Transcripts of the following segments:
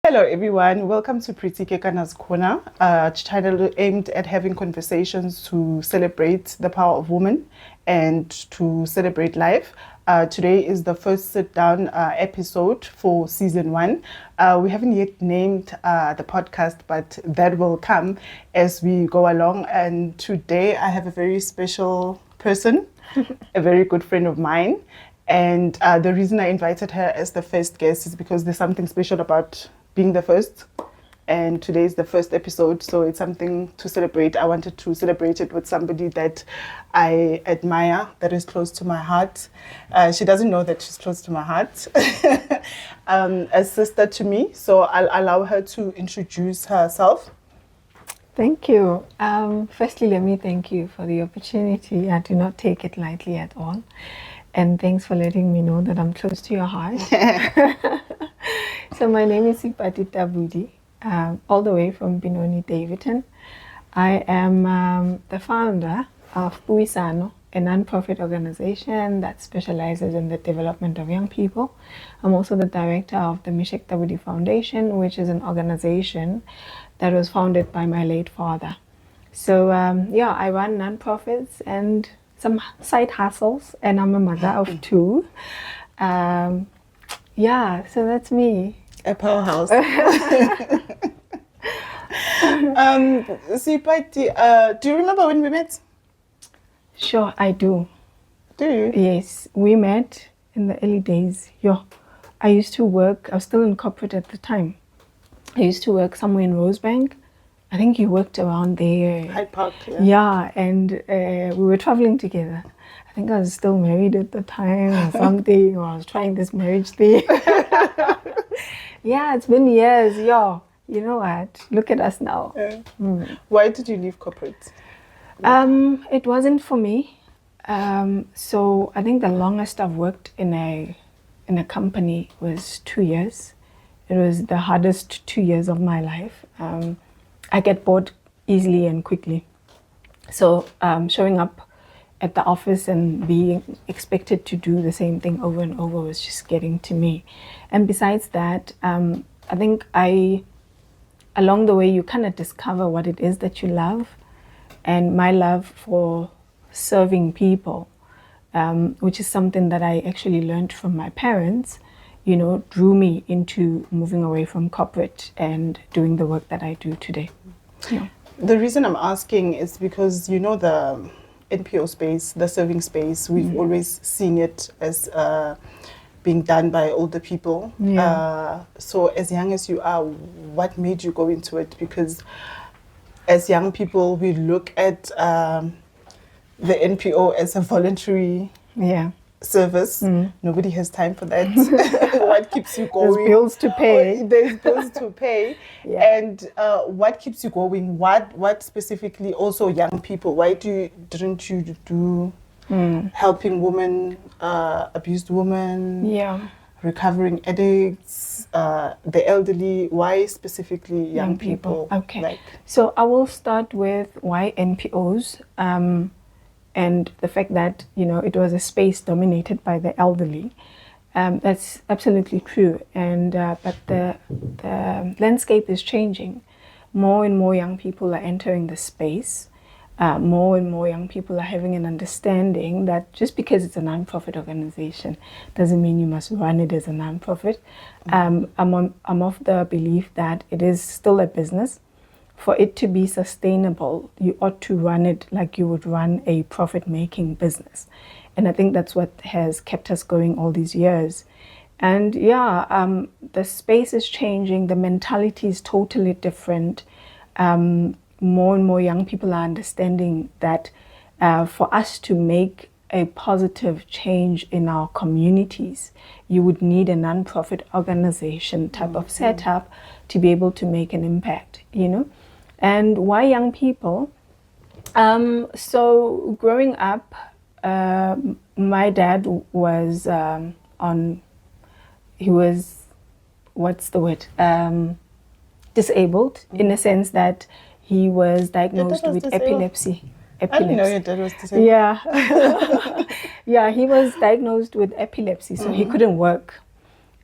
Hello everyone, welcome to Pretty Kekana's Corner, a channel aimed at having conversations to celebrate the power of women and to celebrate life. Today is the first sit-down episode for season 1. We haven't yet named the podcast, but that will come as we go along. And today I have a very special person, a very good friend of mine. And the reason I invited her as the first guest is because there's something special about being the first, and today is the first episode, so it's something to celebrate. I wanted to celebrate it with somebody that I admire, that is close to my heart. She doesn't know that she's close to my heart. A sister to me, so I'll allow her to introduce herself. Thank you. Firstly, let me thank you for the opportunity. I do not take it lightly at all. And thanks for letting me know that I'm close to your heart. So my name is Sipatita Budi, all the way from Benoni, Davidton. I am the founder of Puisano, a non-profit organization that specializes in the development of young people. I'm also the director of the Mishek Tabudi Foundation, which is an organization that was founded by my late father. So I run non-profits and some side hustles, and I'm a mother of 2. So that's me. A powerhouse. Sipati, do you remember when we met? Sure, I do. Do you? Yes, we met in the early days. I used to work, I was still in corporate at the time. I used to work somewhere in Rosebank. I think you worked around there. Hyde Park, yeah. Yeah, and we were traveling together. I think I was still married at the time or something, or I was trying this marriage thing. Yeah, it's been years. You know what? Look at us now. Why did you leave corporate? It wasn't for me. So I think the longest I've worked in a company was 2 years. It was the hardest 2 years of my life. I get bored easily and quickly. So showing up at the office and being expected to do the same thing over and over was just getting to me. And besides that, I think along the way, you kind of discover what it is that you love. And my love for serving people, which is something that I actually learned from my parents, drew me into moving away from corporate and doing the work that I do today. Yeah. The reason I'm asking is because, the NPO space, the serving space, we've always seen it as being done by older people. Yeah. So as young as you are, what made you go into it? Because as young people, we look at the NPO as a voluntary service. Nobody has time for that. What keeps you going? There's bills to pay. There's bills to pay. Yeah. And what keeps you going? What specifically, also young people, why didn't you do helping women, abused women, recovering addicts, the elderly? Why specifically young people? Okay. So I will start with why NPOs. And the fact that, it was a space dominated by the elderly. That's absolutely true. And but the landscape is changing. More and more young people are entering the space. More and more young people are having an understanding that just because it's a non-profit organization doesn't mean you must run it as a non-profit. I'm of the belief that it is still a business. For it to be sustainable, you ought to run it like you would run a profit-making business. And I think that's what has kept us going all these years. And the space is changing. The mentality is totally different. More and more young people are understanding that for us to make a positive change in our communities, you would need a non-profit organization type of setup to be able to make an impact, And why young people? So growing up, my dad was disabled in a sense that he was diagnosed with epilepsy. I didn't know your dad was disabled. Yeah, he was diagnosed with epilepsy, so he couldn't work.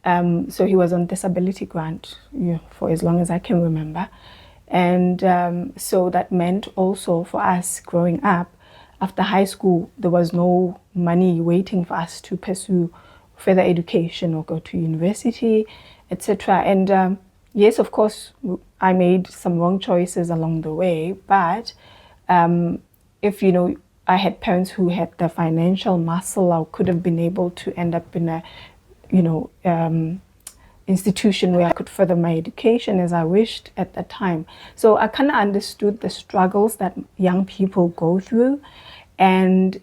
So he was on disability grant, for as long as I can remember. And so that meant also for us growing up, after high school, there was no money waiting for us to pursue further education or go to university, etc. And yes, of course, I made some wrong choices along the way, but if I had parents who had the financial muscle, I could have been able to end up in a institution where I could further my education as I wished at that time. So I kind of understood the struggles that young people go through, and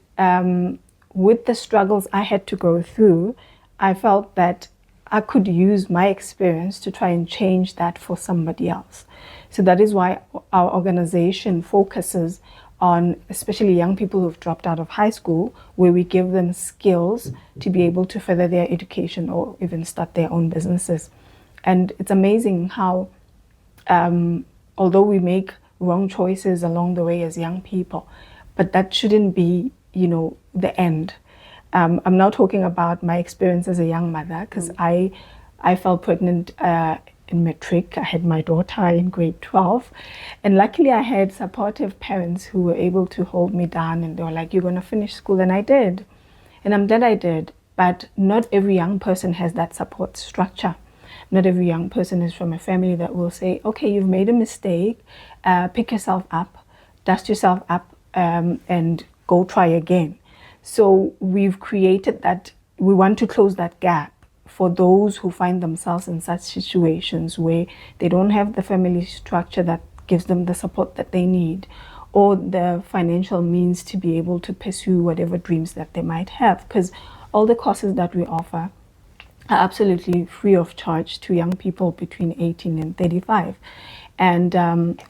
with the struggles I had to go through, I felt that I could use my experience to try and change that for somebody else. So that is why our organization focuses on especially young people who've dropped out of high school, where we give them skills to be able to further their education or even start their own businesses. And it's amazing how, although we make wrong choices along the way as young people, but that shouldn't be, the end. I'm now talking about my experience as a young mother, because I fell pregnant in matric. I had my daughter in grade 12, and luckily I had supportive parents who were able to hold me down, and they were like, you're going to finish school, and I did, and I'm glad I did. But not every young person has that support structure. Not every young person is from a family that will say, okay, you've made a mistake, pick yourself up, dust yourself up, and go try again. So we've created that. We want to close that gap for those who find themselves in such situations where they don't have the family structure that gives them the support that they need, or the financial means to be able to pursue whatever dreams that they might have. Because all the courses that we offer are absolutely free of charge to young people between 18 and 35. And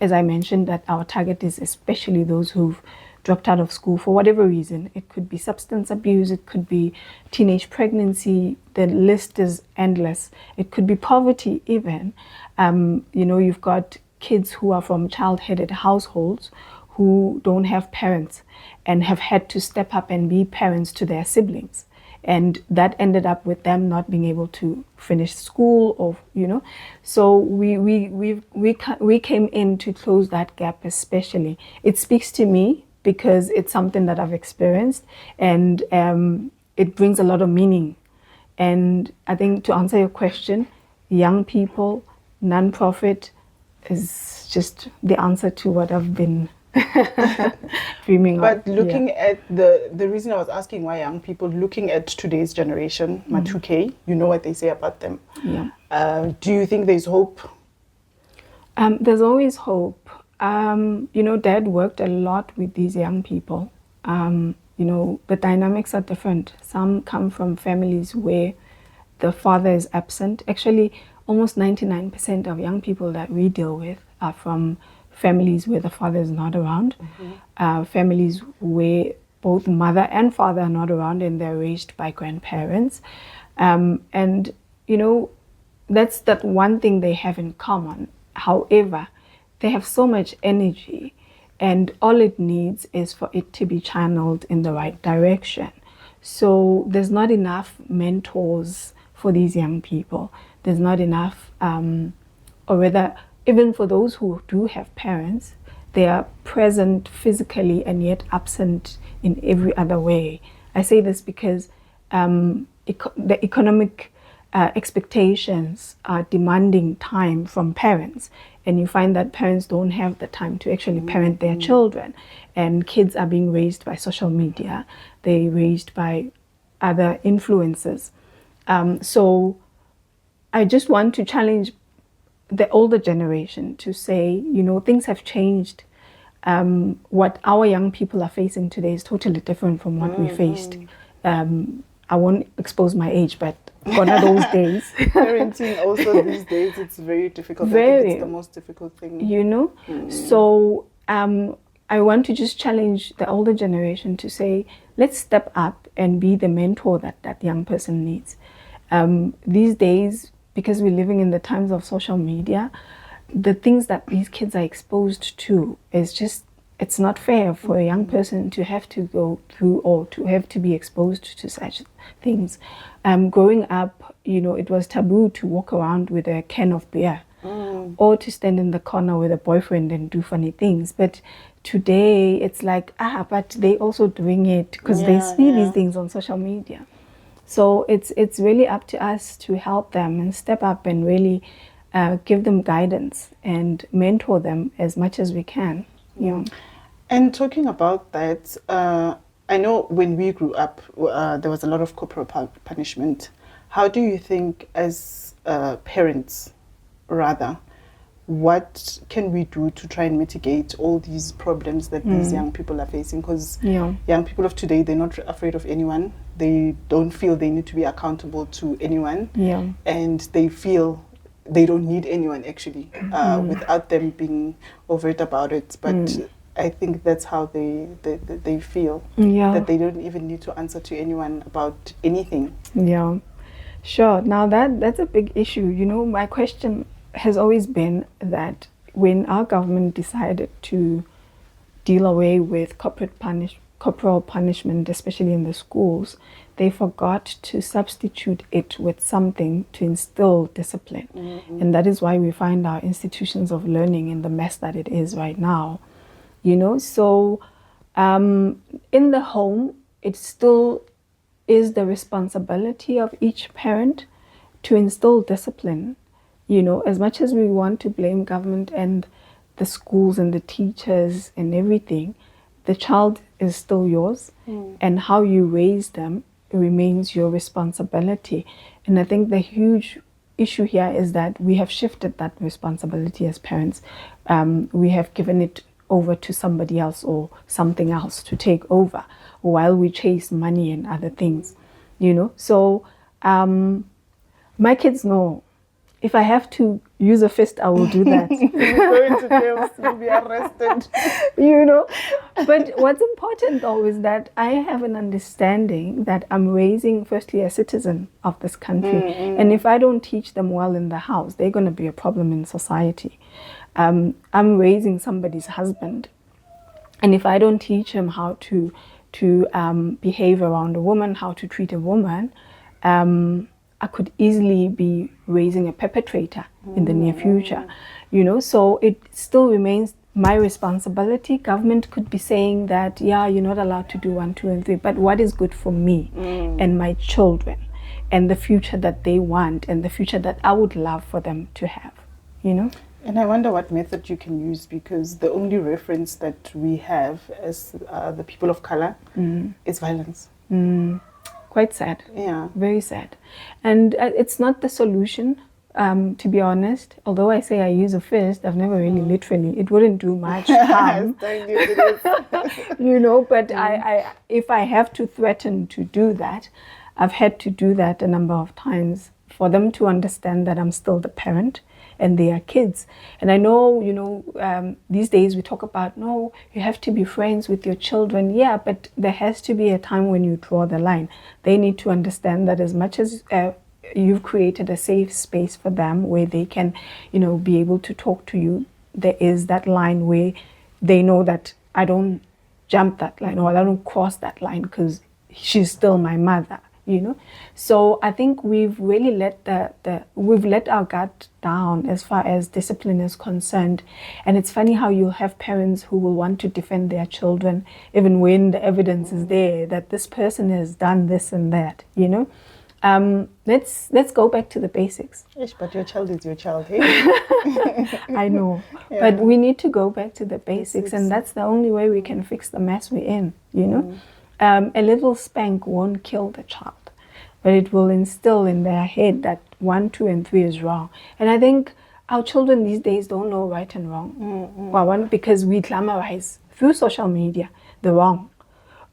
as I mentioned, that our target is especially those who've dropped out of school for whatever reason. It could be substance abuse, it could be teenage pregnancy, the list is endless. It could be poverty even. You've got kids who are from child-headed households who don't have parents and have had to step up and be parents to their siblings. And that ended up with them not being able to finish school, or So we came in to close that gap especially. It speaks to me because it's something that I've experienced, and it brings a lot of meaning. And I think, to answer your question, young people, non-profit is just the answer to what I've been dreaming But of. looking at the reason I was asking why young people, looking at today's generation, my 2K, you know what they say about them. Yeah. Do you think there's hope? There's always hope. Dad worked a lot with these young people. The dynamics are different. Some come from families where the father is absent. Actually, almost 99% of young people that we deal with are from families where the father is not around, families where both mother and father are not around and they're raised by grandparents. That's that one thing they have in common. However, they have so much energy, and all it needs is for it to be channeled in the right direction. So there's not enough mentors for these young people. There's not enough, or rather, even for those who do have parents, they are present physically and yet absent in every other way. I say this because the economic expectations are demanding time from parents, and you find that parents don't have the time to actually parent their children, and kids are being raised by social media. They're raised by other influences. So I just want to challenge the older generation to say, things have changed. What our young people are facing today is totally different from what we faced. I won't expose my age, but gone are those days. Parenting also these days, it's very difficult. I think it's the most difficult thing. So I want to just challenge the older generation to say, let's step up and be the mentor that young person needs. These days, because we're living in the times of social media, the things that these kids are exposed to is it's not fair for a young person to have to go through or to have to be exposed to such things. Growing up, it was taboo to walk around with a can of beer or to stand in the corner with a boyfriend and do funny things. But today it's like, but they also doing it because they see these things on social media. So it's really up to us to help them and step up and really give them guidance and mentor them as much as we can. And talking about that, I know when we grew up, there was a lot of corporal punishment. How do you think, as parents, rather, what can we do to try and mitigate all these problems that these young people are facing? Because young people of today, they're not afraid of anyone. They don't feel they need to be accountable to anyone. And they feel they don't need anyone, actually, without them being overt about it. But I think that's how they feel, that they don't even need to answer to anyone about anything. Yeah, sure. Now that's a big issue. My question has always been that when our government decided to deal away with corporal punishment, especially in the schools, they forgot to substitute it with something to instill discipline. And that is why we find our institutions of learning in the mess that it is right now. So in the home, it still is the responsibility of each parent to instill discipline. As much as we want to blame government and the schools and the teachers and everything, the child is still yours, and how you raise them remains your responsibility. And I think the huge issue here is that we have shifted that responsibility as parents. We have given it over to somebody else or something else to take over while we chase money and other things, So my kids know, if I have to use a fist, I will do that. You'll be going to jail, you'll be arrested. But what's important though is that I have an understanding that I'm raising firstly a citizen of this country. And if I don't teach them well in the house, they're going to be a problem in society. I'm raising somebody's husband. And if I don't teach him how to behave around a woman, how to treat a woman, I could easily be raising a perpetrator in the near future, so it still remains my responsibility. Government could be saying that, you're not allowed to do 1, 2, and 3, but what is good for me and my children and the future that they want and the future that I would love for them to have, And I wonder what method you can use, because the only reference that we have as the people of color is violence. Quite sad. Yeah. Very sad. And it's not the solution, to be honest. Although I say I use a fist, I've never really literally, it wouldn't do much harm. But if I have to threaten to do that, I've had to do that a number of times for them to understand that I'm still the parent and they are kids. And I know, these days we talk about, no, you have to be friends with your children. Yeah, but there has to be a time when you draw the line. They need to understand that as much as you've created a safe space for them where they can, be able to talk to you, there is that line where they know that I don't jump that line or I don't cross that line because she's still my mother. So I think we've really let we've let our guard down as far as discipline is concerned. And it's funny how you'll have parents who will want to defend their children even when the evidence is there that this person has done this and that. Let's go back to the basics. Yes, but your child is your child, hey? I know, but we need to go back to the basics, and that's the only way we can fix the mess we're in. A little spank won't kill the child, but it will instill in their head that 1, 2, and 3 is wrong. And I think our children these days don't know right and wrong. Well, because we glamorize through social media the wrong.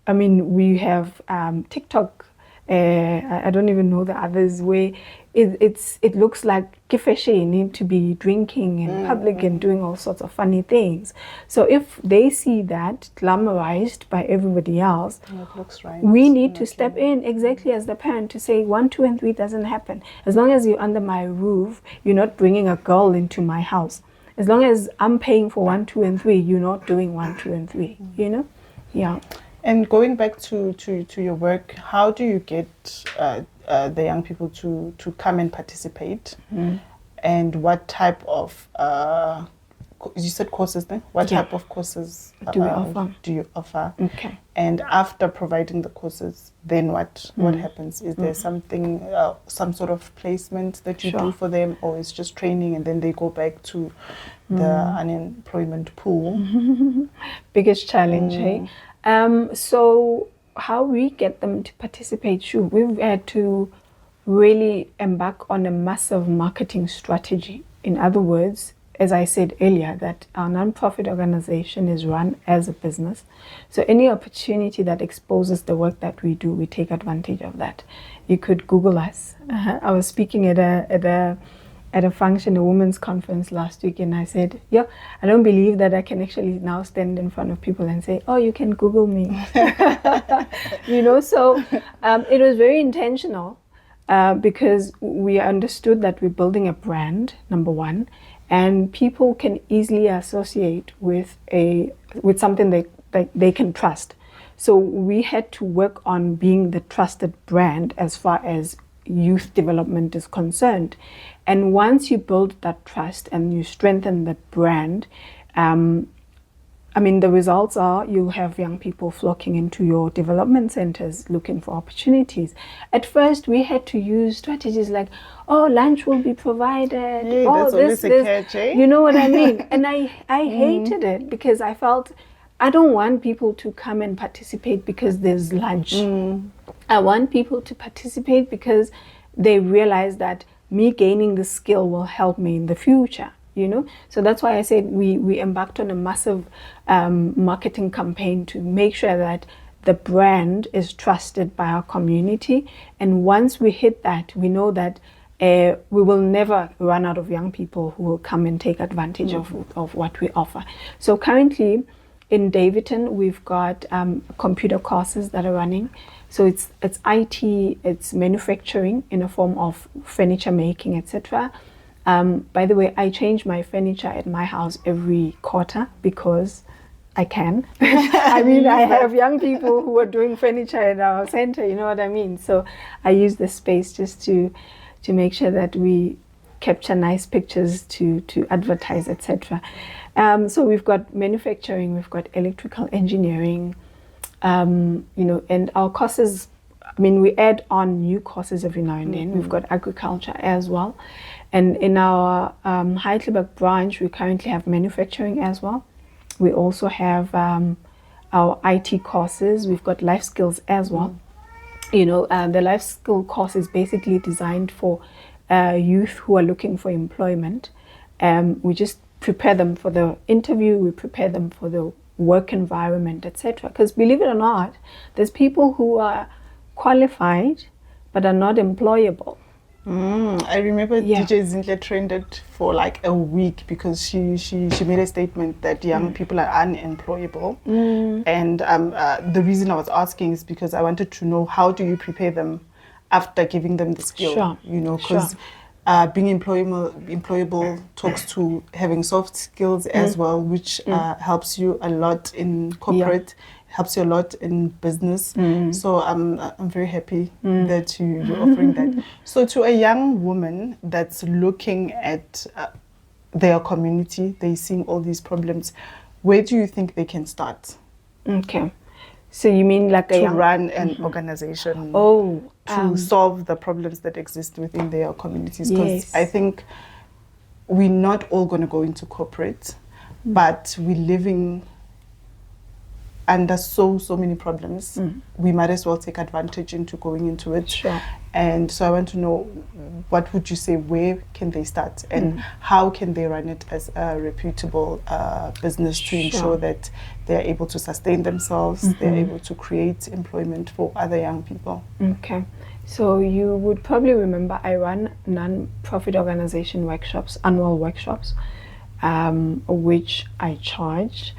I mean, we have TikTok. I don't even know the others where it looks like kifeshe need to be drinking in public and doing all sorts of funny things. So if they see that glamorized by everybody else, it looks right. We need to step in exactly as the parent to say 1, 2, and 3 doesn't happen. As long as you're under my roof, you're not bringing a girl into my house. as long as I'm paying for 1, 2, and 3, you're not doing 1, 2, and 3. You know, yeah. And going back to your work, how do you get the young people to come and participate? And what type of you said courses then? What type of courses do you offer? Okay. And after providing the courses, then what happens? Is there something, some sort of placement that you do for them, or it's just training and then they go back to the unemployment pool? Biggest challenge, hey? So how we get them to participate, sure, we've had to really embark on a massive marketing strategy. In other words, as I said earlier, that our nonprofit organization is run as a business. So any opportunity that exposes the work that we do, we take advantage of that. You could Google us. I was speaking at a function, a women's conference last week, and I said, yeah, I don't believe that I can actually now stand in front of people and say, oh, you can Google me. You know, so it was very intentional because we understood that we're building a brand, number one, and people can easily associate with something they can trust. So we had to work on being the trusted brand as far as youth development is concerned. And once you build that trust and you strengthen the brand, I mean, the results are you'll have young people flocking into your development centers looking for opportunities. At first, we had to use strategies like, oh, lunch will be provided. Hey, oh, that's always a catch, eh? You know what I mean? And I hated it because I felt I don't want people to come and participate because there's lunch. I want people to participate because they realize that me gaining the skill will help me in the future. You know, so that's why I said we embarked on a massive marketing campaign to make sure that the brand is trusted by our community. And once we hit that, we know that we will never run out of young people who will come and take advantage of what we offer. So currently in Davidton, we've got computer courses that are running. So it's IT, it's manufacturing in a form of furniture making, etc. By the way, I change my furniture at my house every quarter because I can. I mean, I have young people who are doing furniture at our center, you know what I mean? So I use the space just to make sure that we capture nice pictures to advertise, etc. So we've got manufacturing, we've got electrical engineering, you know, and our courses, I mean, we add on new courses every now and then. We've got agriculture as well. And in our Heidelberg branch, we currently have manufacturing as well. We also have our IT courses. We've got life skills as well. You know, the life skill course is basically designed for youth who are looking for employment. We just prepare them for the interview. We prepare them for the work environment, etc. Because believe it or not, there's people who are qualified but are not employable. I remember DJ Zinhle trended for like a week because she made a statement that young people are unemployable. And the reason I was asking is because I wanted to know, how do you prepare them after giving them the skill? You know, because being employable talks to having soft skills as well, which helps you a lot in corporate, helps you a lot in business. So I'm very happy that you're offering that. So to a young woman that's looking at their community, they're seeing all these problems, where do you think they can start? Okay. So you mean like to run an organization to solve the problems that exist within their communities? Because I think we're not all going to go into corporate, but we're living under so many problems. We might as well take advantage into going into it. And so I want to know, what would you say, where can they start and how can they run it as a reputable business to ensure that they're able to sustain themselves, they're able to create employment for other young people? Okay. So you would probably remember I run non-profit organization workshops, annual workshops, which I charge.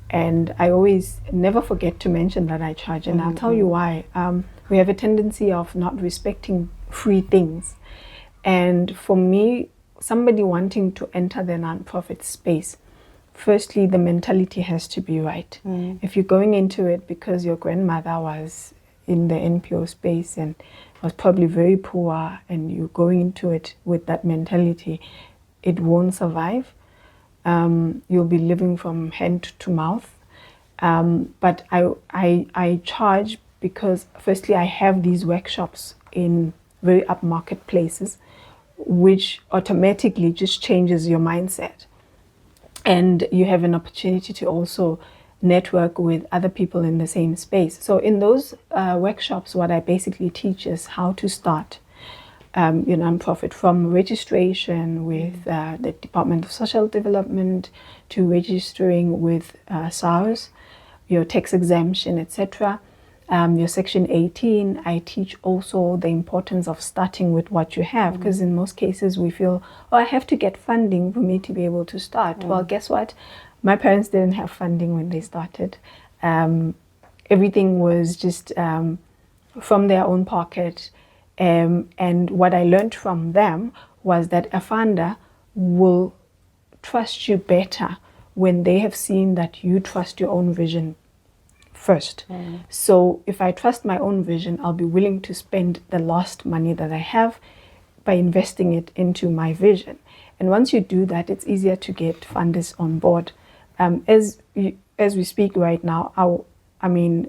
And I always never forget to mention that I charge, and I'll tell you why. We have a tendency of not respecting free things. And for me, somebody wanting to enter the nonprofit space, firstly, the mentality has to be right. If you're going into it because your grandmother was in the NPO space and was probably very poor, and you're going into it with that mentality, it won't survive. You'll be living from hand to mouth. But I charge because firstly I have these workshops in very upmarket places, which automatically just changes your mindset. And you have an opportunity to also network with other people in the same space. So in those workshops, what I basically teach is how to start your nonprofit, from registration with the Department of Social Development to registering with SARS, your tax exemption, etc. Your Section 18. I teach also the importance of starting with what you have, because in most cases we feel, oh, I have to get funding for me to be able to start. Well, guess what? My parents didn't have funding when they started. Everything was just from their own pocket. And what I learned from them was that a funder will trust you better when they have seen that you trust your own vision first. So if I trust my own vision, I'll be willing to spend the last money that I have by investing it into my vision. And once you do that, it's easier to get funders on board. As we speak right now,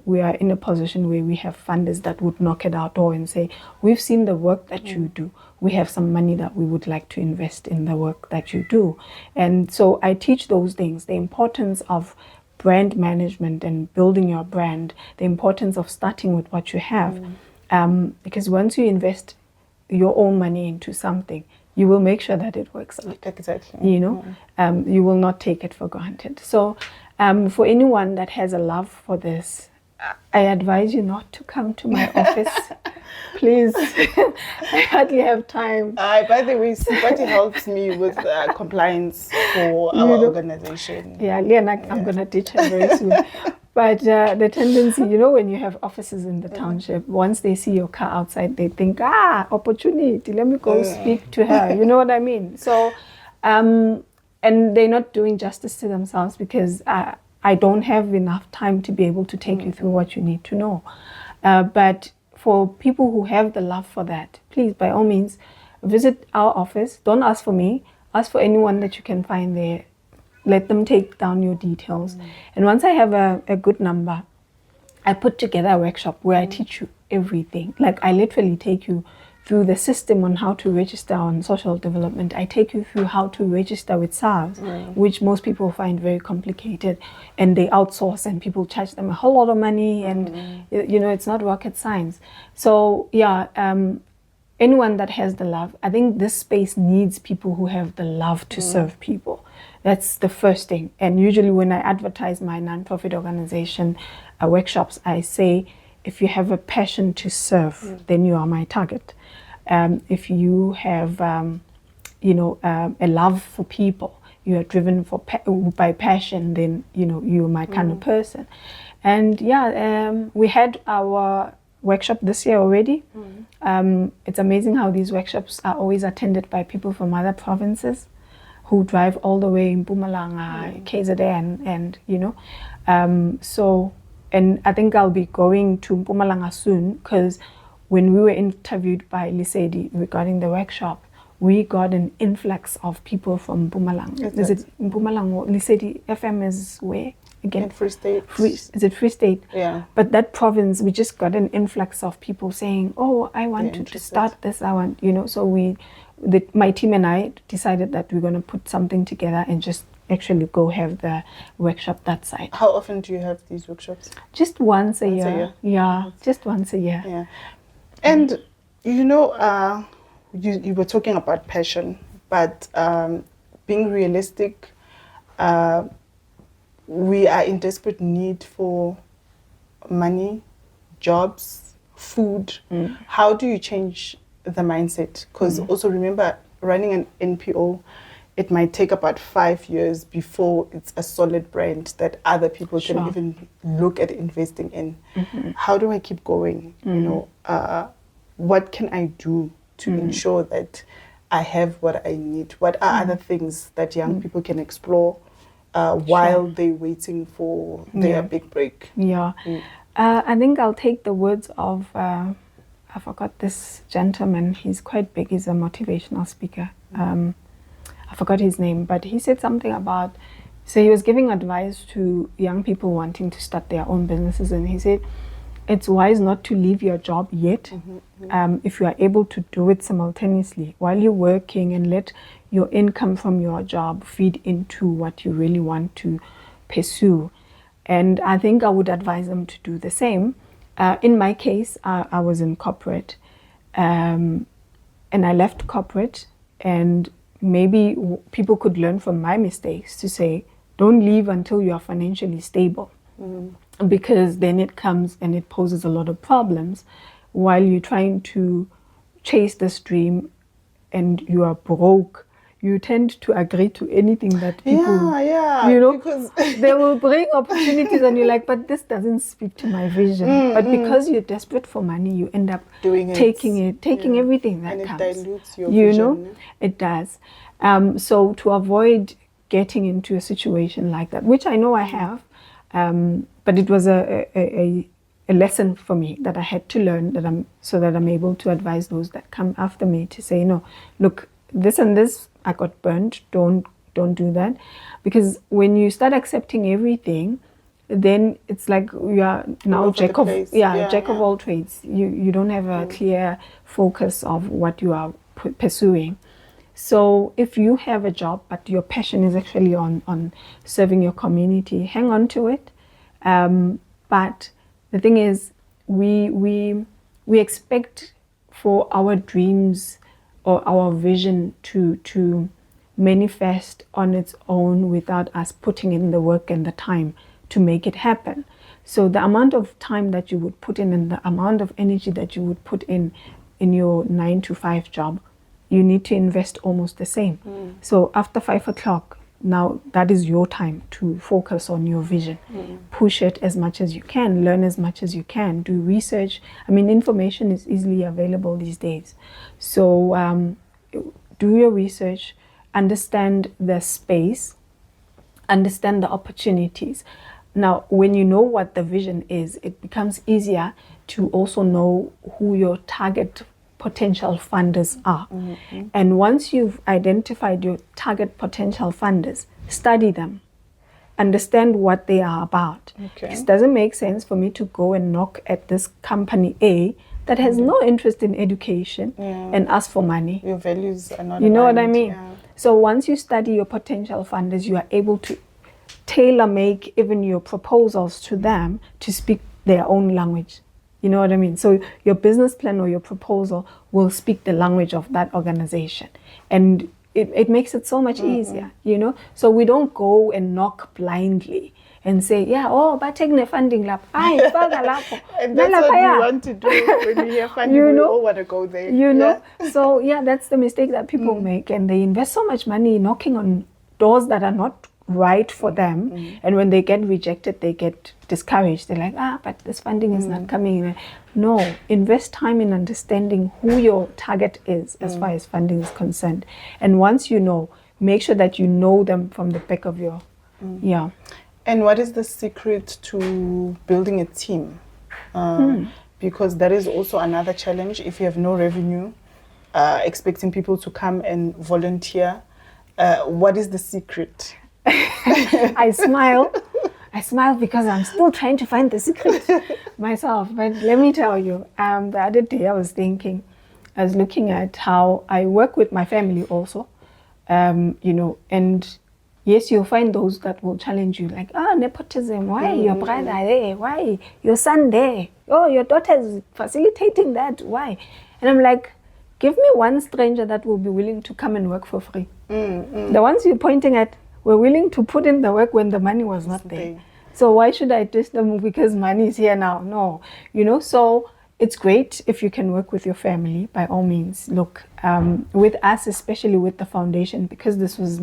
we are in a position where we have funders that would knock at our door and say, we've seen the work that you do. We have some money that we would like to invest in the work that you do. And so I teach those things, the importance of brand management and building your brand, the importance of starting with what you have. Because once you invest your own money into something, you will make sure that it works out. Exactly. You know, you will not take it for granted. So for anyone that has a love for this, I advise you not to come to my office. Please. I hardly have time. By the way, Sipati helps me with compliance for our organization. Yeah, Leona, I'm going to teach her very soon. But the tendency, when you have offices in the township, once they see your car outside, they think, opportunity, let me go speak to her. You know what I mean? So, and they're not doing justice to themselves, because I don't have enough time to be able to take you through what you need to know. But for people who have the love for that, please, by all means, visit our office. Don't ask for me. Ask for anyone that you can find there. Let them take down your details. And once I have a good number, I put together a workshop where I teach you everything. Like, I literally take you through the system on how to register on social development. I take you through how to register with SARS, which most people find very complicated, and they outsource and people charge them a whole lot of money, and it's not rocket science. So anyone that has the love, I think this space needs people who have the love to serve people. That's the first thing. And usually when I advertise my nonprofit organization workshops, I say, if you have a passion to serve, then you are my target. If you have, a love for people, you are driven by passion, then, you're my kind of person. And we had our workshop this year already. It's amazing how these workshops are always attended by people from other provinces who drive all the way in Mpumalanga, KZN, and and I think I'll be going to Mpumalanga soon, because when we were interviewed by Lisedi regarding the workshop, we got an influx of people from Mpumalanga. Is it Mpumalanga? Lisedi FM is where? Again? In Free State. Is it Free State? Yeah. But that province, we just got an influx of people saying, oh, I want to start this, I want, so my team and I decided that we're going to put something together and just actually go have the workshop that side. How often do you have these workshops? Just once a year. Yeah, just once a year. Yeah. And, you were talking about passion, but being realistic, we are in desperate need for money, jobs, food. How do you change the mindset? Because also remember, running an NPO, it might take about 5 years before it's a solid brand that other people can even look at investing in. How do I keep going? What can I do to ensure that I have what I need? What are other things that young people can explore while they're waiting for their big break? Yeah. I think I'll take the words of, I forgot this gentleman. He's quite big. He's a motivational speaker. I forgot his name, but he said something about, so he was giving advice to young people wanting to start their own businesses. And he said, it's wise not to leave your job yet, if you are able to do it simultaneously while you're working, and let your income from your job feed into what you really want to pursue. And I think I would advise them to do the same. In my case, I was in corporate, and I left corporate, and maybe people could learn from my mistakes to say, don't leave until you are financially stable. Because then it comes and it poses a lot of problems while you're trying to chase this dream and you are broke. You tend to agree to anything that people, you know, because they will bring opportunities and you're like, but this doesn't speak to my vision. But because you're desperate for money, you end up taking everything that comes. And it dilutes your vision. It does. So to avoid getting into a situation like that, which I know I have, but it was a lesson for me that I had to learn, so that I'm able to advise those that come after me to say, no, look, this and this, I got burnt, don't do that. Because when you start accepting everything, then it's like you are now jack of all trades. You don't have a clear focus of what you are pursuing. So if you have a job, but your passion is actually on serving your community, hang on to it. But the thing is, we expect for our dreams or our vision to manifest on its own without us putting in the work and the time to make it happen. So the amount of time that you would put in and the amount of energy that you would put in your 9-to-5 job, you need to invest almost the same. So after 5 o'clock, now that is your time to focus on your vision. Push it as much as you can, learn as much as you can, do research. I mean, information is easily available these days. So do your research, understand the space, understand the opportunities. Now, when you know what the vision is, it becomes easier to also know who your target potential funders are. And once you've identified your target potential funders, study them, understand what they are about. It doesn't make sense for me to go and knock at this company A that has no interest in education and ask for money. Your values are not You know aligned. what I mean? So once you study your potential funders, you are able to tailor make even your proposals to them to speak their own language. You know what I mean? So your business plan or your proposal will speak the language of that organization. And it makes it so much easier, you know? So we don't go and knock blindly and say, but take the funding lab. And that's what we want to do when we hear funding. We all want to go there. You know? So that's the mistake that people make. And they invest so much money knocking on doors that are not right for them, and when they get rejected, they get discouraged. They're like, but this funding is not coming in. No, invest time in understanding who your target is as far as funding is concerned. And once you know, make sure that you know them from the back of your And what is the secret to building a team? Because that is also another challenge. If you have no revenue, expecting people to come and volunteer, what is the secret? I smile because I'm still trying to find the secret myself. But let me tell you, the other day I was looking at how I work with my family also, you know, and yes, you'll find those that will challenge you, like, nepotism, why your brother there? Why your son there? Oh, your daughter is facilitating that, why? And I'm like, give me one stranger that will be willing to come and work for free. The ones you're pointing at were willing to put in the work when the money was not there. So why should I diss them because money is here now? No, you know, so it's great if you can work with your family, by all means. Look, with us, especially with the foundation, because this was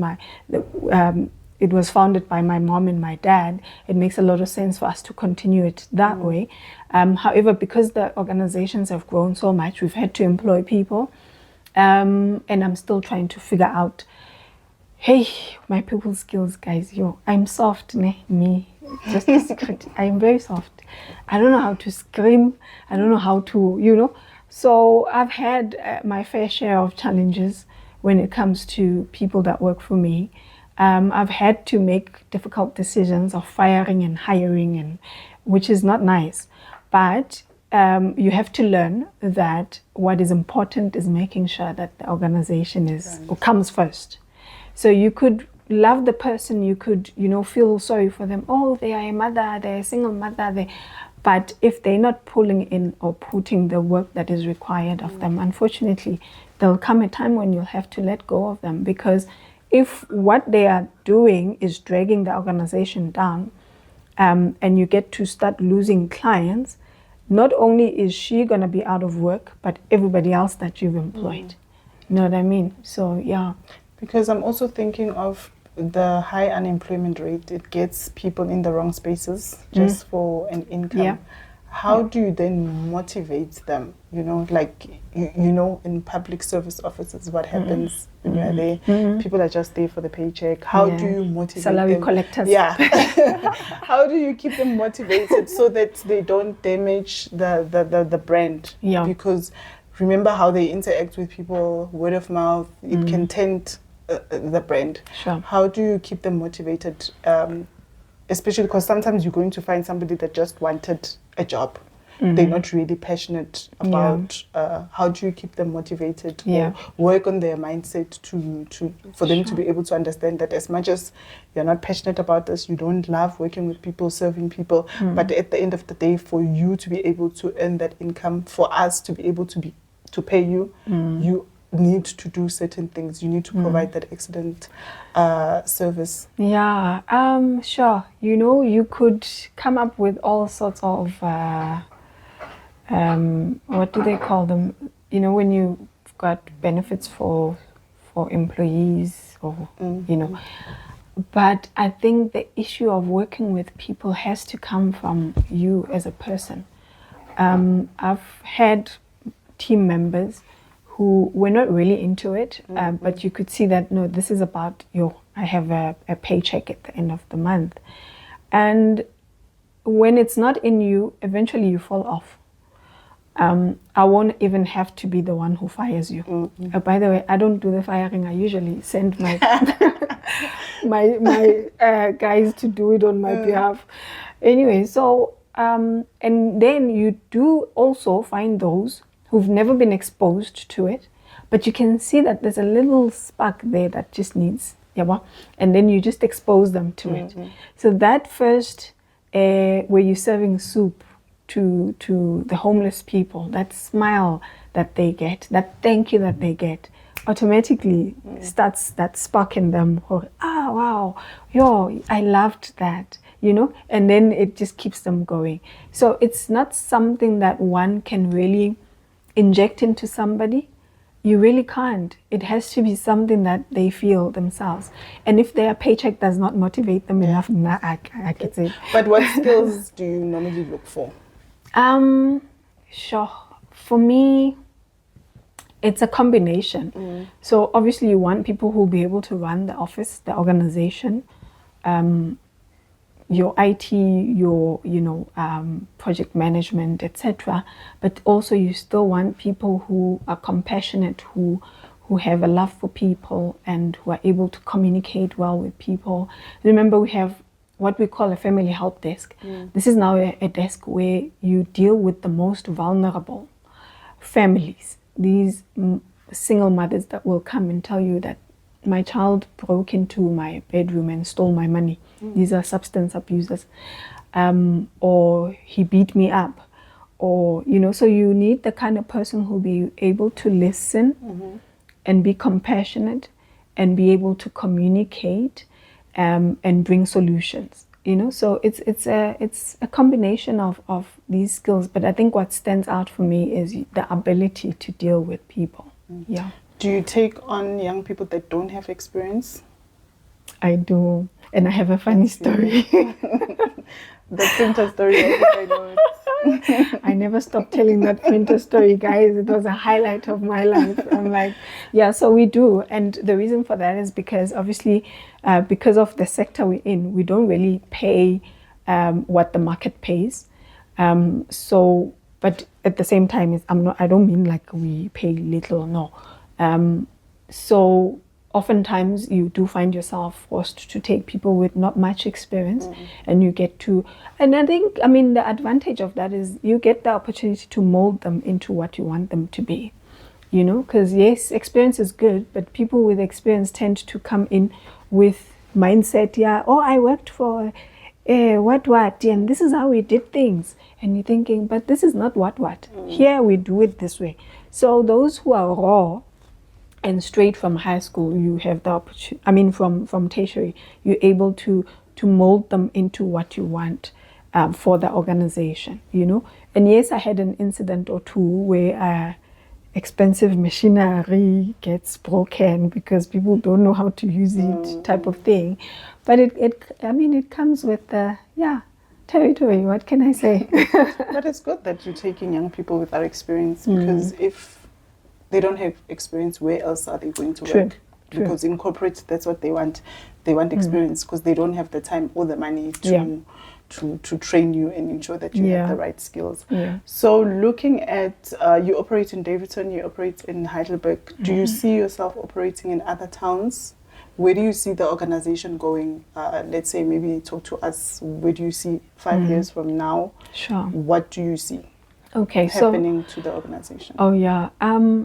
it was founded by my mom and my dad, it makes a lot of sense for us to continue it that way. However, because the organizations have grown so much, we've had to employ people. And I'm still trying to figure out, hey, my people skills, guys, I'm soft, me, just a secret. I am very soft. I don't know how to scream. I don't know how to, So I've had my fair share of challenges when it comes to people that work for me. I've had to make difficult decisions of firing and hiring, which is not nice. But you have to learn that what is important is making sure that the organization comes first. So you could love the person, you could, feel sorry for them. Oh, they are a mother, they're a single mother. But if they're not pulling in or putting the work that is required of them, unfortunately, there'll come a time when you'll have to let go of them. Because if what they are doing is dragging the organization down, and you get to start losing clients, not only is she going to be out of work, but everybody else that you've employed. You know what I mean? So, yeah. Because I'm also thinking of the high unemployment rate. It gets people in the wrong spaces just for an income. Yeah. How do you then motivate them? In public service offices, what happens when you're there? People are just there for the paycheck. How do you motivate salary them? collectors. Yeah. How do you keep them motivated so that they don't damage the brand? Yeah. Because remember how they interact with people, word of mouth, it can taint the brand. Sure. How do you keep them motivated? Especially because sometimes you're going to find somebody that just wanted a job. They're not really passionate about how do you keep them motivated or work on their mindset for them to be able to understand that as much as you're not passionate about this, you don't love working with people, serving people, but at the end of the day, for you to be able to earn that income, for us to be able to pay you, you need to do certain things. You need to provide that excellent service. Yeah, sure. You could come up with all sorts of what do they call them? When you've got benefits for employees or But I think the issue of working with people has to come from you as a person. I've had team members who were not really into it, but you could see that, no, this is about, I have a paycheck at the end of the month. And when it's not in you, eventually you fall off. I won't even have to be the one who fires you. By the way, I don't do the firing. I usually send my my guys to do it on my behalf. Anyway, so, and then you do also find those who've never been exposed to it, but you can see that there's a little spark there that just needs, and then you just expose them to it. So that first, where you're serving soup to the homeless people, that smile that they get, that thank you that they get, automatically starts that spark in them. Wow, I loved that, and then it just keeps them going. So it's not something that one can really inject into somebody. You really can't. It has to be something that they feel themselves. And if their paycheck does not motivate them enough, I can say. But what skills do you normally look for? Sure. For me, it's a combination. So obviously you want people who will be able to run the office, the organization, your IT, your project management, etc. But also you still want people who are compassionate, who have a love for people and who are able to communicate well with people. Remember, we have what we call a family help desk. This is now a desk where you deal with the most vulnerable families. These single mothers that will come and tell you that my child broke into my bedroom and stole my money. These are substance abusers. Or he beat me up. Or, so you need the kind of person who'll be able to listen and be compassionate and be able to communicate and bring solutions. So it's a combination of these skills. But I think what stands out for me is the ability to deal with people. Yeah. Do you take on young people that don't have experience? I do, and I have a funny story. The printer story, I know it. I never stopped telling that printer story, guys. It was a highlight of my life. I'm like, yeah, so we do. And the reason for that is because obviously, because of the sector we're in, we don't really pay what the market pays. But at the same time, I don't mean like we pay little, no. So oftentimes you do find yourself forced to take people with not much experience, and you get to, and I think, I mean, the advantage of that is you get the opportunity to mold them into what you want them to be, you know, because yes, experience is good, but people with experience tend to come in with mindset, yeah, oh, I worked for what, and this is how we did things. And you're thinking, but this is not what. Here we do it this way. So those who are raw and straight from high school, you have the opportunity, I mean, from tertiary, you're able to mold them into what you want for the organization, you know. And yes, I had an incident or two where expensive machinery gets broken because people don't know how to use it, type of thing. But it comes with the territory. What can I say? But it's good that you're taking young people without experience, because if they don't have experience, where else are they going to work? Because in corporate, that's what they want. They want experience because they don't have the time or the money to train you and ensure that you have the right skills. So looking at, you operate in Davidson, you operate in Heidelberg. Do you see yourself operating in other towns? Where do you see the organization going? Let's say, maybe talk to us. Where do you see 5 years from now? Sure. What do you see happening to the organization? Oh, yeah.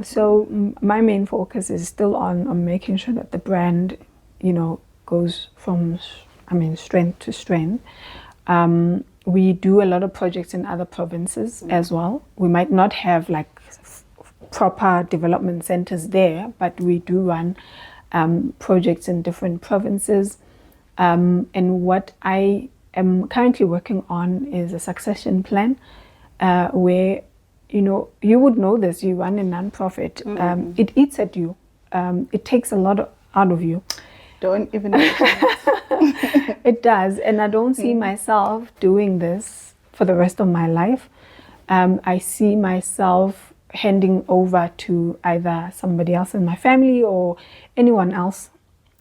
So my main focus is still on making sure that the brand, you know, goes from, strength to strength. We do a lot of projects in other provinces as well. We might not have like proper development centers there, but we do run projects in different provinces. And what I am currently working on is a succession plan where, you know, you would know this, you run a nonprofit, it eats at you. It takes a lot out of you. Don't even It does, and I don't see myself doing this for the rest of my life. I see myself handing over to either somebody else in my family or anyone else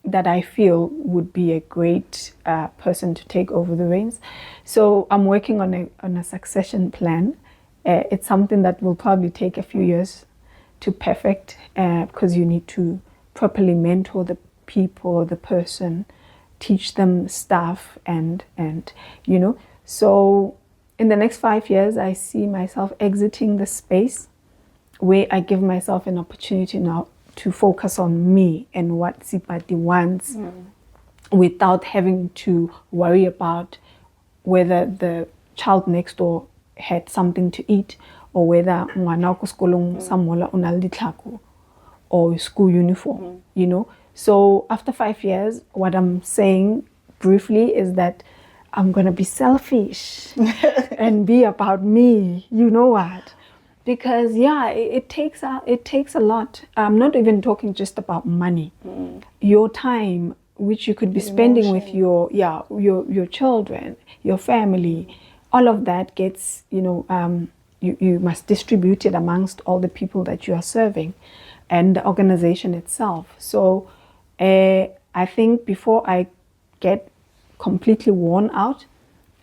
that I feel would be a great person to take over the reins. So I'm working on a succession plan. It's something that will probably take a few years to perfect, because you need to properly mentor the people, the person, teach them stuff, and you know. So in the next 5 years, I see myself exiting the space where I give myself an opportunity now to focus on me and what Sipati wants, without having to worry about whether the child next door had something to eat, or whether ngwana ko sekolong sa mola o na le ditlhako or school uniform, you know. So after 5 years, what I'm saying briefly is that I'm going to be selfish and be about me, you know what? Because it takes a lot. I'm not even talking just about money. Your time, which you could be spending with your children, your family, all of that gets, you know, you must distribute it amongst all the people that you are serving and the organization itself. So I think before I get completely worn out,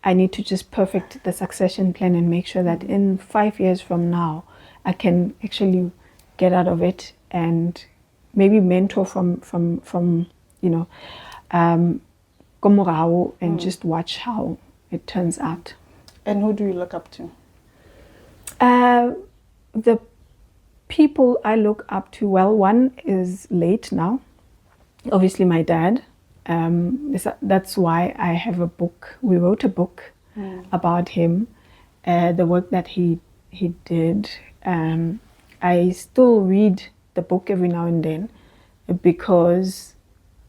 I need to just perfect the succession plan and make sure that in 5 years from now, I can actually get out of it and maybe mentor from you know, Komorao, and just watch how it turns out. And who do you look up to? The people I look up to, well, one is late now. Obviously, my dad. That's why I have a book. We wrote a book about him, the work that he did. I still read the book every now and then because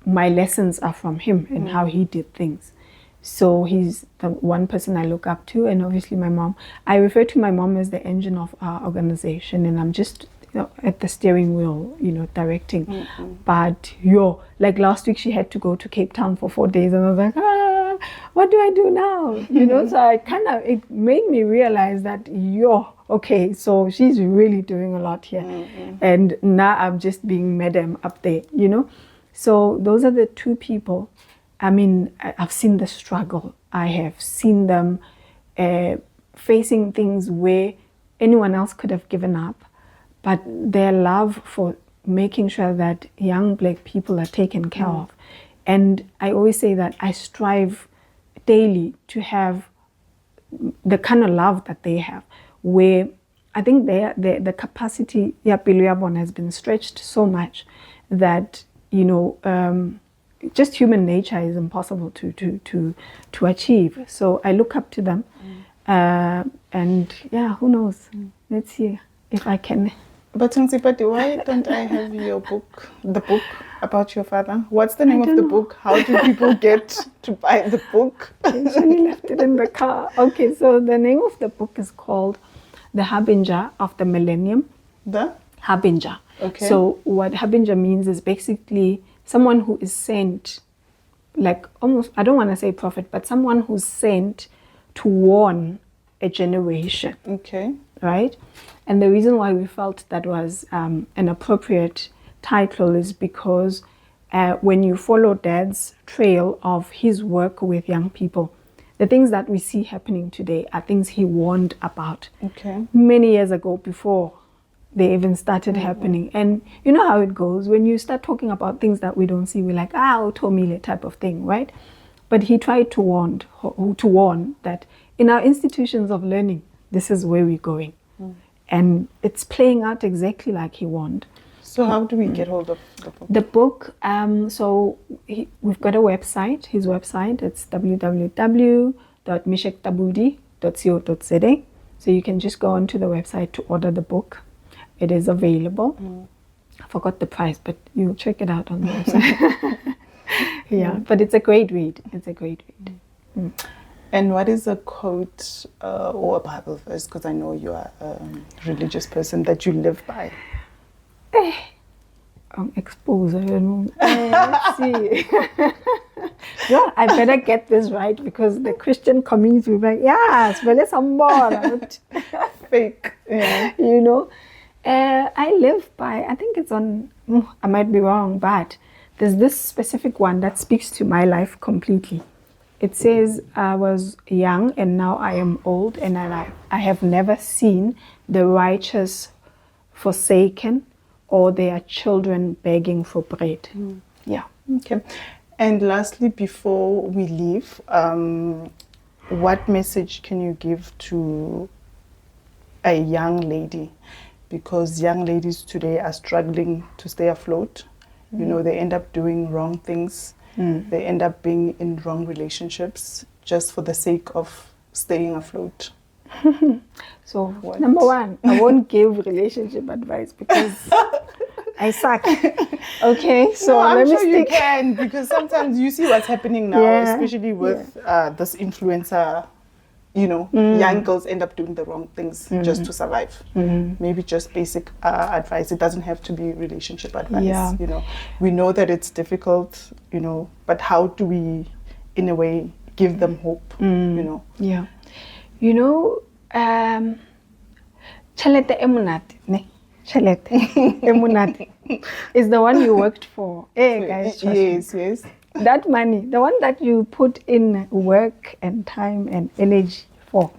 my lessons are from him and how he did things. So he's the one person I look up to, and obviously my mom. I refer to my mom as the engine of our organization, and I'm just, you know, at the steering wheel, you know, directing. But like last week, she had to go to Cape Town for 4 days, and I was like, what do I do now? You know, so it made me realize that, okay, so she's really doing a lot here. And now I'm just being madam up there, you know. So those are the two people. I mean, I've seen the struggle. I have seen them facing things where anyone else could have given up. But their love for making sure that young Black people are taken care of. And I always say that I strive daily to have the kind of love that they have, where I think the capacity has been stretched so much that, you know, just human nature is impossible to achieve. So I look up to them. And yeah, who knows? Let's see if I can. But Nsipati, why don't I have your book, the book about your father? What's the name of the book? How do people get to buy the book? I actually left it in the car. Okay, so the name of the book is called The Harbinger of the Millennium. The? Harbinger. Okay. So what Harbinger means is basically someone who is sent, like almost, I don't want to say prophet, but someone who's sent to warn a generation. Okay. Right? And the reason why we felt that was an appropriate title is because when you follow Dad's trail of his work with young people, the things that we see happening today are things he warned about many years ago before they even started happening. And you know how it goes. When you start talking about things that we don't see, we're like, Otomile type of thing, right? But he tried to warn that in our institutions of learning, this is where we're going. And it's playing out exactly like he warned. So how do we get hold of the book? The book, we've got a website, his website. It's www.mishektabudi.co.za. So you can just go onto the website to order the book. It is available. I forgot the price, but you'll check it out on the website. But it's a great read. It's a great read. And what is a quote or a Bible verse, because I know you are a religious person, that you live by? Exposure, you know. Let's see. Yeah, I better get this right because the Christian community will be like, yes, well, it's more fake. Yeah. You know. I live by, I think it's on, I might be wrong, but there's this specific one that speaks to my life completely. It says, I was young and now I am old and I have never seen the righteous forsaken or their children begging for bread. Yeah. Okay. And lastly, before we leave, what message can you give to a young lady? Because young ladies today are struggling to stay afloat. You know, they end up doing wrong things. They end up being in wrong relationships just for the sake of staying afloat. So, number one, I won't give relationship advice because I suck. Okay, so I'm let me sure you stick. can, because sometimes you see what's happening now, especially with this influencer. You know, young girls end up doing the wrong things just to survive. Maybe just basic advice. It doesn't have to be relationship advice. Yeah. You know, we know that it's difficult, you know, but how do we, in a way, give them hope, you know? Yeah. You know, Chalete Emunati, ne? Chalete Emunati is the one you worked for. Hey, guys, yes, yes. That money, the one that you put in work and time and energy for.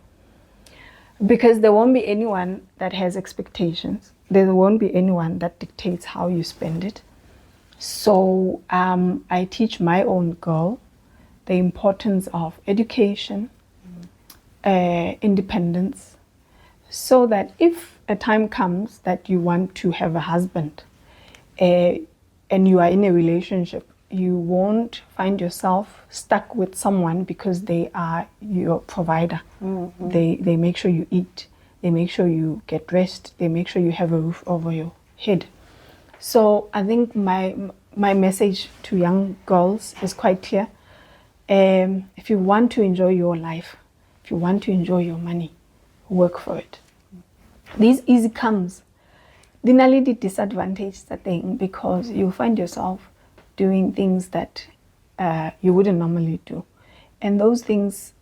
Because there won't be anyone that has expectations. There won't be anyone that dictates how you spend it. So I teach my own girl the importance of education, independence, so that if a time comes that you want to have a husband and you are in a relationship, you won't find yourself stuck with someone because they are your provider. They make sure you eat. They make sure you get rest. They make sure you have a roof over your head. So I think my message to young girls is quite clear. If you want to enjoy your life, if you want to enjoy your money, work for it. These easy comes. Dinali the disadvantage the thing because you find yourself doing things that you wouldn't normally do. and those things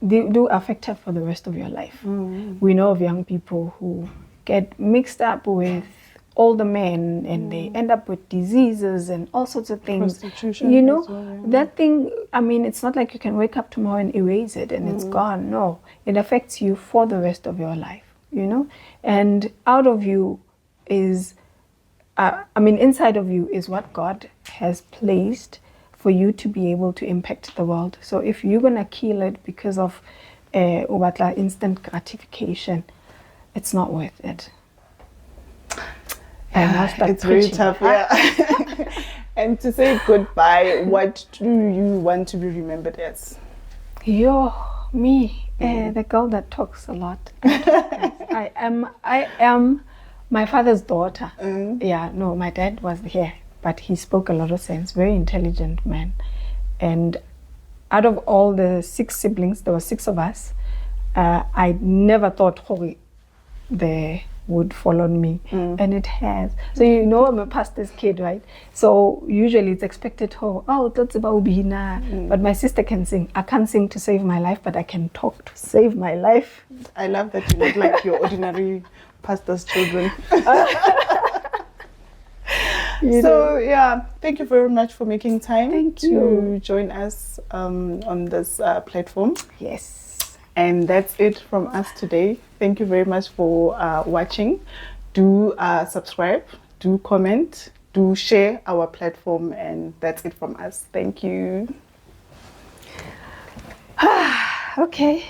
they do affect her for the rest of your life. We know of young people who get mixed up with older men and they end up with diseases and all sorts of things. Prostitution You know, as well, yeah. that thing, I mean, it's not like you can wake up tomorrow and erase it and it's gone. No, it affects you for the rest of your life, you know? And out of you is, inside of you is what God has placed for you to be able to impact the world. So if you're going to kill it because of instant gratification, it's not worth it. And I'll start It's very preaching. tough, yeah. And to say goodbye, what do you want to be remembered as? Me, the girl that talks a lot. I am my father's daughter. Yeah, no, my dad was here, but he spoke a lot of sense, very intelligent man. And out of all the 6 siblings, there were 6 of us, I never thought they would fall on me, and it has. So you know, I'm a pastor's kid, right? So usually it's expected, that's about Ubina. But my sister can sing. I can't sing to save my life, but I can talk to save my life. I love that you're not like your ordinary pastor's children. So yeah, thank you very much for making time Thank to you. join us on this platform. Yes. And that's it from us today. Thank you very much for watching. Do subscribe, do comment, do share our platform, and that's it from us. Thank you. Okay.